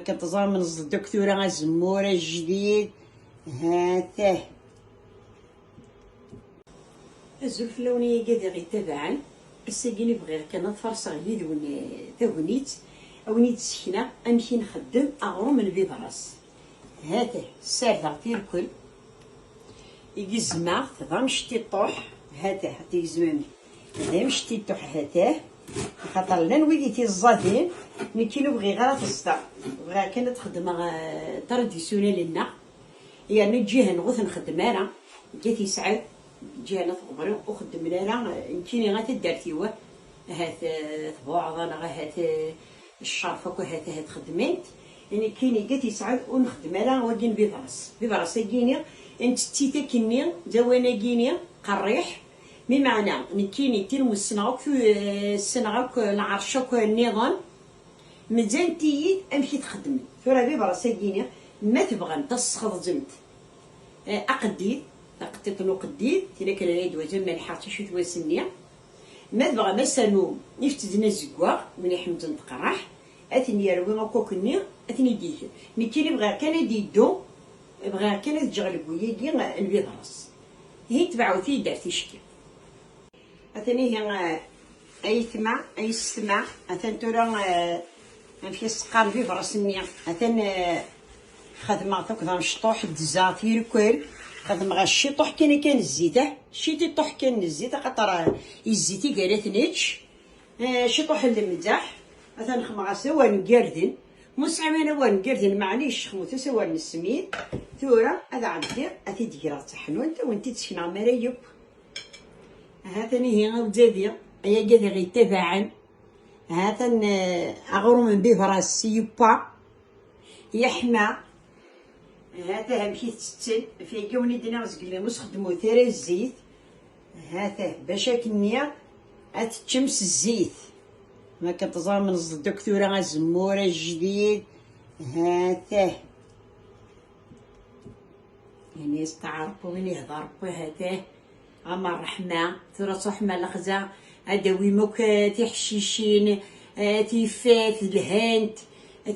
كتظهر من الدكتورة الزمورة الجديد هاته. الزلف اللونية قادر يتابعن الساقيني بغير كان فرصة غليد تاونيت أونيت سكنة أمشي نخدم أغروم من بيبراس هاته سارده تيركل يجي الزماغ تبغى مشتي طوح هاته حتى يزمني هذا مشتي طوح هاته خاطر لان ويديتي الزادين ملي نبغي غير تصدع بغا كانت تخدم تراديسيونيل لنا يعني جهه نغوث نخدم انا جات يسعد جهه نتغبر وخدم انا يمكنني غا تدارتيوه هات ثبوع انا هات الشرفك وهات خدمت يعني كيني جات يسعد ونخدم انا وجين بيبراس كيني انت تيتا كيني زوانا كيني قريح بمعنى نكيني تيرمو السنغاك العرشك النظام مزال تييد امشي تخدمي ثورة بيبراس كيني ما تبغى تسخض زمت اقديد تقتتنو قديد تلك العيد وزم الحاط شو تواسنيا ما تبغى مسانو نفتدنا الزكواغ من يحمد نتقراح اثني يروي مكوكني اثني ديك نكيني بغا كان ديدو بغا كان تجغلب وياكي البيضراس هي تبعو في دارتي شكي اثني هي اي ثمع اي استمع اثن تورا نمشي سقام بيضراس النيا اثن خدمة تكذا مشطوح دزاتير كل خدمة غا الشطوح كان الزيته شيتي طوح كان الزيت خاطر الزيتي قالت نيتش شطوح المزاح مثلا خمغا سوا نقردن مسعمانه ونقردن معليش خموتو سوا نسميت ثورة هذا عندي اثي ديرا تحنون تا وانتي تسكن مرايب هاتني هي غودادي هي قادر غي تبعن هاتن اغرو من بيفراس يبا يحمى هاته مشيت تستل في كوني دينا غزقلي مش خدمو ثري الزيت هاته باش كنيا اتشمس الزيت ما كتظهر من الدكتورة الزمورة الجديد هاته يعني يستعرفوا من يهضر هاته اما الرحمة ثورة رحمة الخزا ادوي موك تحشيشين تيفات الهانت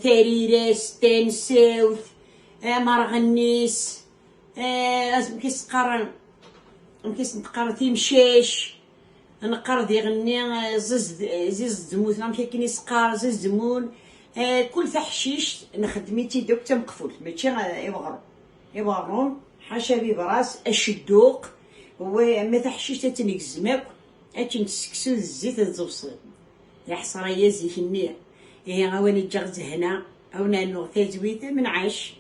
تاريراس تنساوت مرغنيس مكيس نتقرا تيمشاش نقرا يغني زيز دموت نمشي كي نسقار زيز دمون كل تحشيش نخدميتي دوك تمقفول ماشي يبغرون حاشا بيبراس الشدوق هو اما تحشيش تتنيك الزماك اتي نسكسو الزيت تزوصل يا حصريه زيت النية هي غواني جغز هنا او نانو تزويته من عاش